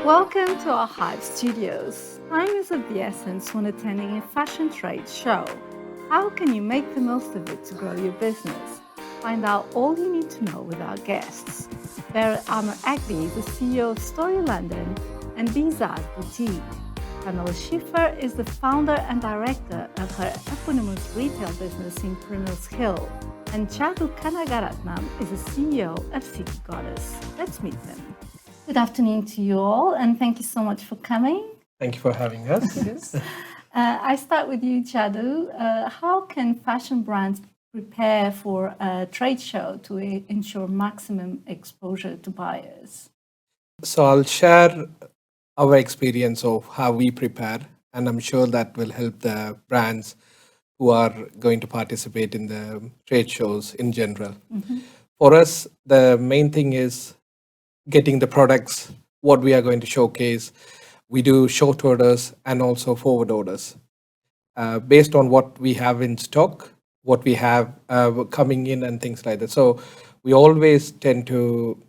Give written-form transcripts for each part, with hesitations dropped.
Welcome to our Hive Studios. Time is of the essence when attending a fashion trade show. How can you make the most of it to grow your business? Find out all you need to know with our guests. Beryl Amar-Aigbe is the CEO of Story London and BeSaz Boutique. Pamela Shiffer is the founder and director of her eponymous retail business in Primrose Hill. And Yathu Kanagaratnam is the CEO of City Goddess. Let's meet them. Good afternoon to you all, and thank you so much for coming. Thank you for having us. Yes. I start with you, Yathu. How can fashion brands prepare for a trade show to ensure maximum exposure to buyers? So I'll share our experience of how we prepare, and I'm sure that will help the brands who are going to participate in the trade shows in general. Mm-hmm. For us, the main thing is getting the products, what we are going to showcase. We do short orders and also forward orders based on what we have in stock, what we have coming in and things like that. So we always tend to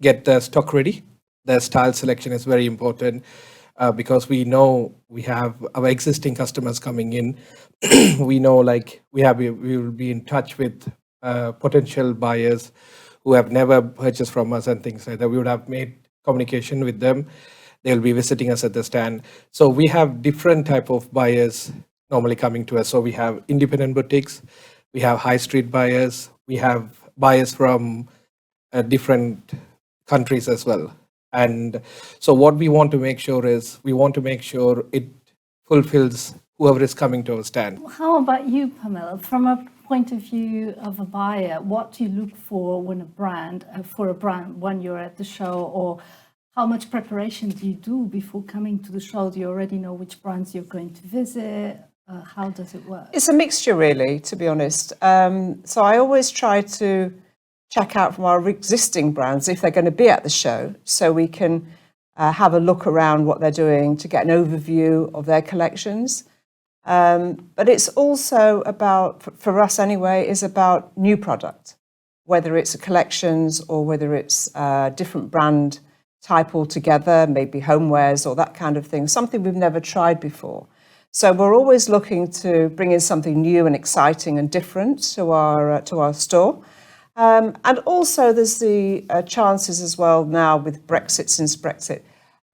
get the stock ready. The style selection is very important because we know we have our existing customers coming in. We know we will be in touch with potential buyers who have never purchased from us and things like that. We would have made communication with them. They'll be visiting us at the stand. So we have different type of buyers normally coming to us. So we have independent boutiques, we have high street buyers, we have buyers from different countries as well. And so what we want to make sure is it fulfills whoever is coming to our stand. How about you, Pamela? From a point of view of a buyer, what do you look for when when you're at the show, or how much preparation do you do before coming to the show? Do you already know which brands you're going to visit? How does it work? It's a mixture, really, to be honest. So I always try to check out from our existing brands if they're going to be at the show, so we can have a look around what they're doing to get an overview of their collections. But it's also about, for us anyway, is about new product, whether it's collections or whether it's a different brand type altogether, maybe homewares or that kind of thing, something we've never tried before. So we're always looking to bring in something new and exciting and different to our store. And also there's the chances as well now with Brexit, since Brexit,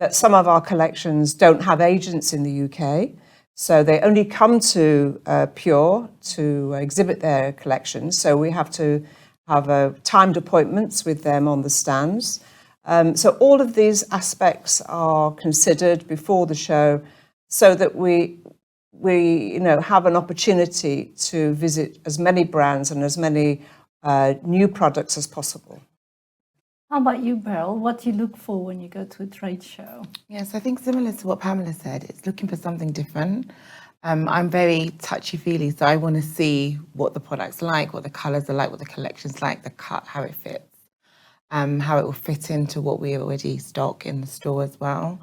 that some of our collections don't have agents in the UK. So they only come to Pure to exhibit their collections. So we have to have timed appointments with them on the stands. So all of these aspects are considered before the show, so that we have an opportunity to visit as many brands and as many new products as possible. How about you, Beryl? What do you look for when you go to a trade show? Yes, I think similar to what Pamela said, it's looking for something different. I'm very touchy-feely, so I want to see what the product's like, what the colours are like, what the collection's like, the cut, how it fits, how it will fit into what we already stock in the store as well.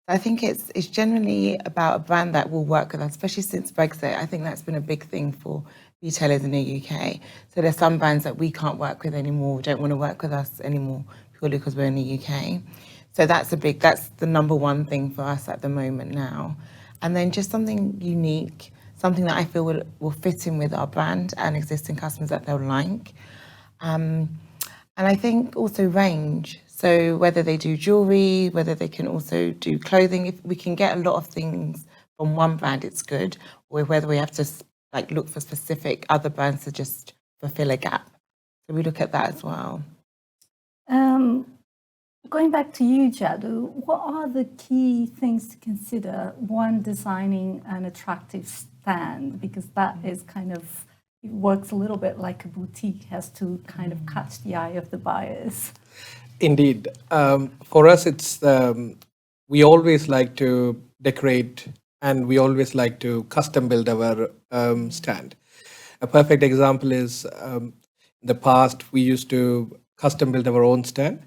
I think it's generally about a brand that will work with us, especially since Brexit. I think that's been a big thing for retailers in the UK. So there's some brands that we can't work with anymore, don't want to work with us anymore purely because we're in the UK. So that's the number one thing for us at the moment now. And then just something unique, something that I feel will fit in with our brand and existing customers that they'll like. And I think also range. So whether they do jewelry, whether they can also do clothing, if we can get a lot of things from one brand, it's good. Or whether we have to look for specific other brands to just fulfill a gap. So we look at that as well. Going back to you, Yathu, what are the key things to consider when designing an attractive stand? Because that is it works a little bit like a boutique, has to kind of catch the eye of the buyers. Indeed. For us, it's we always like to decorate, and we always like to custom build our stand. A perfect example is in the past, we used to custom build our own stand,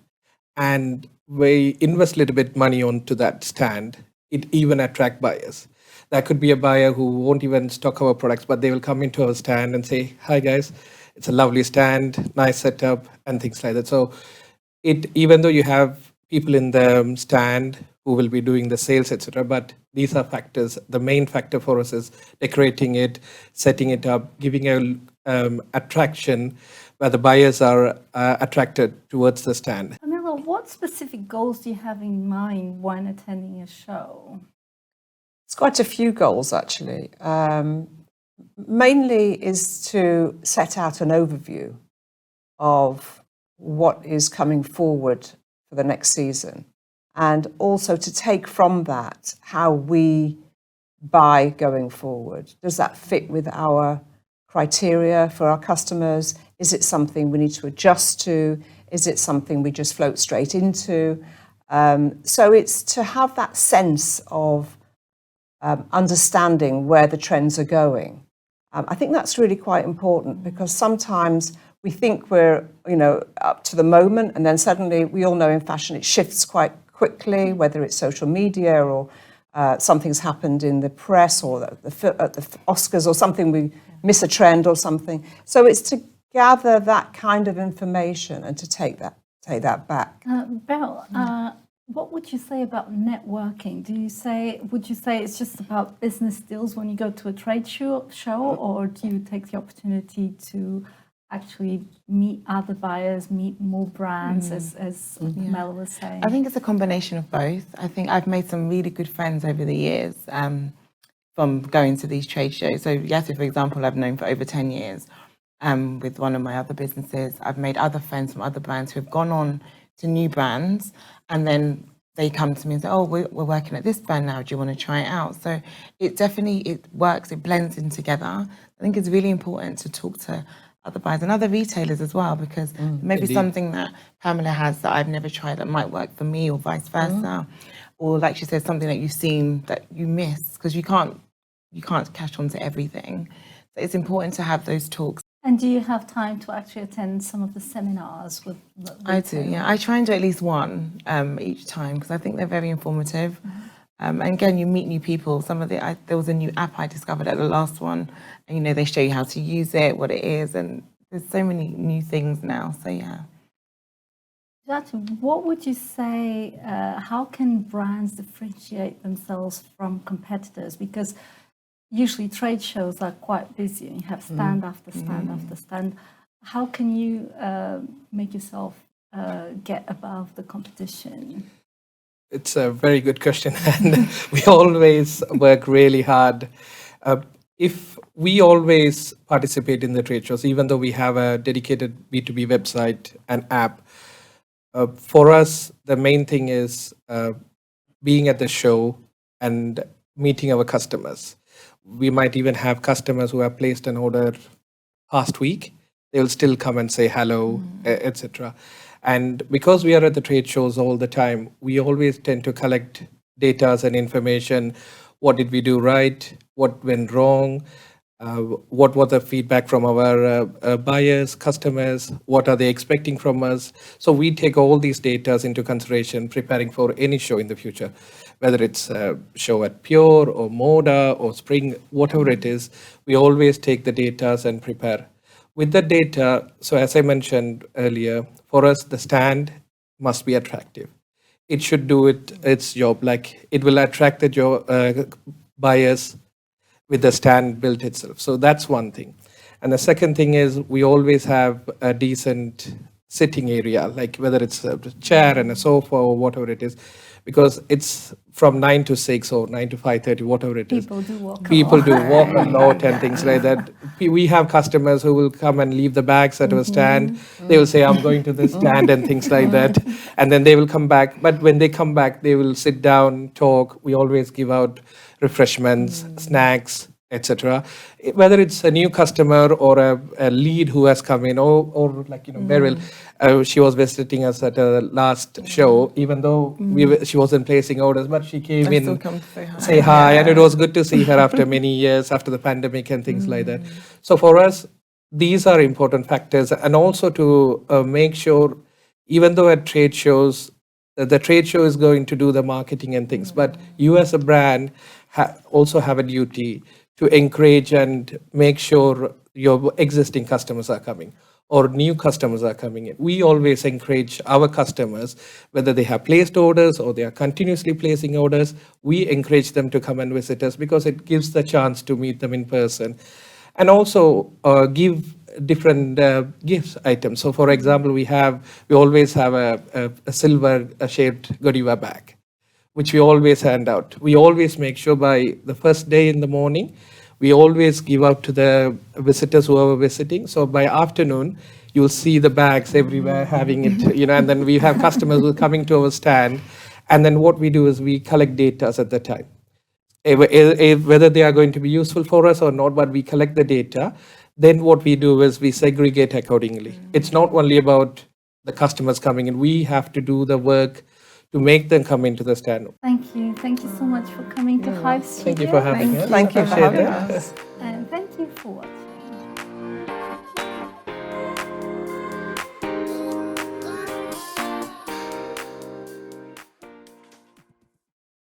and we invest a little bit money onto that stand. It even attract buyers. That could be a buyer who won't even stock our products, but they will come into our stand and say, "Hi guys, it's a lovely stand, nice setup," and things like that. So even though you have people in the stand who will be doing the sales, etc. But these are factors. The main factor for us is decorating it, setting it up, giving a attraction where the buyers are attracted towards the stand. Pamela, what specific goals do you have in mind when attending a show? It's quite a few goals, actually. Mainly is to set out an overview of what is coming forward for the next season, and also to take from that how we buy going forward. Does that fit with our criteria for our customers? Is it something we need to adjust to? Is it something we just float straight into? So it's to have that sense of understanding where the trends are going. I think that's really quite important, because sometimes we think we're, up to the moment, and then suddenly we all know in fashion it shifts quite quickly, whether it's social media or something's happened in the press or at the Oscars or something, we miss a trend or something. So it's to gather that kind of information and to take that back. Beryl, what would you say about networking? Would you say it's just about business deals when you go to a trade show, or do you take the opportunity to actually meet other buyers, meet more brands, as Mel was saying? I think it's a combination of both. I think I've made some really good friends over the years from going to these trade shows. So Yathu, for example, I've known for over 10 years with one of my other businesses. I've made other friends from other brands who have gone on to new brands, and then they come to me and say, oh, we're working at this brand now, do you want to try it out? So it works, it blends in together. I think it's really important to talk to other buyers and other retailers as well, because maybe something that Pamela has that I've never tried that might work for me, or vice versa. Or like she said, something that you've seen that you miss, because you can't catch on to everything. So it's important to have those talks. And do you have time to actually attend some of the seminars with I do, yeah. I try and do at least one each time, because I think they're very informative. And again, you meet new people. There was a new app I discovered at the last one, and they show you how to use it, what it is, and there's so many new things now. So yeah. Yathu, what would you say? How can brands differentiate themselves from competitors? Because usually trade shows are quite busy, and you have stand after stand after stand. How can you make yourself get above the competition? It's a very good question, and we always work really hard. If we always participate in the trade shows, even though we have a dedicated B2B website and app, for us, the main thing is being at the show and meeting our customers. We might even have customers who have placed an order past week. They will still come and say hello, etc. And because we are at the trade shows all the time, we always tend to collect data and information. What did we do right? What went wrong? What was the feedback from our buyers, customers? What are they expecting from us? So we take all these data into consideration, preparing for any show in the future, whether it's a show at Pure or Moda or Spring, whatever it is. We always take the data and prepare. With the data, so as I mentioned earlier, for us, the stand must be attractive. It should do its job, like it will attract the buyers with the stand built itself. So that's one thing. And the second thing is we always have a decent sitting area, like whether it's a chair and a sofa or whatever it is, because it's from 9 to 6 or 9 to 5:30, whatever it is. People do walk a lot and things like that. We have customers who will come and leave the bags at our stand. They will say, I'm going to this stand and things like that. And then they will come back. But when they come back, they will sit down, talk. We always give out refreshments, snacks, etc. Whether it's a new customer or a lead who has come in, or like Beryl, she was visiting us at a last show, even though she wasn't placing orders, but she came in, say hi, and it was good to see her after many years, after the pandemic and things like that. So for us, these are important factors, and also to make sure, even though at trade shows, the trade show is going to do the marketing and things, but you as a brand also have a duty to encourage and make sure your existing customers are coming. or new customers are coming in, we always encourage our customers, whether they have placed orders or they are continuously placing orders, we encourage them to come and visit us because it gives the chance to meet them in person. And also give different gifts items. So for example, we always have a silver shaped Godiva bag, which we always hand out. We always make sure by the first day in the morning, we always give out to the visitors who are visiting. So by afternoon, you'll see the bags everywhere having it, and then we have customers who are coming to our stand. And then what we do is we collect data at the time, whether they are going to be useful for us or not, but we collect the data. Then what we do is we segregate accordingly. It's not only about the customers coming in. We have to do the work to make them come into the stand. Thank you. Thank you so much for coming to Hive Studio. Thank you for having us. Thank you for having us. And thank you for watching.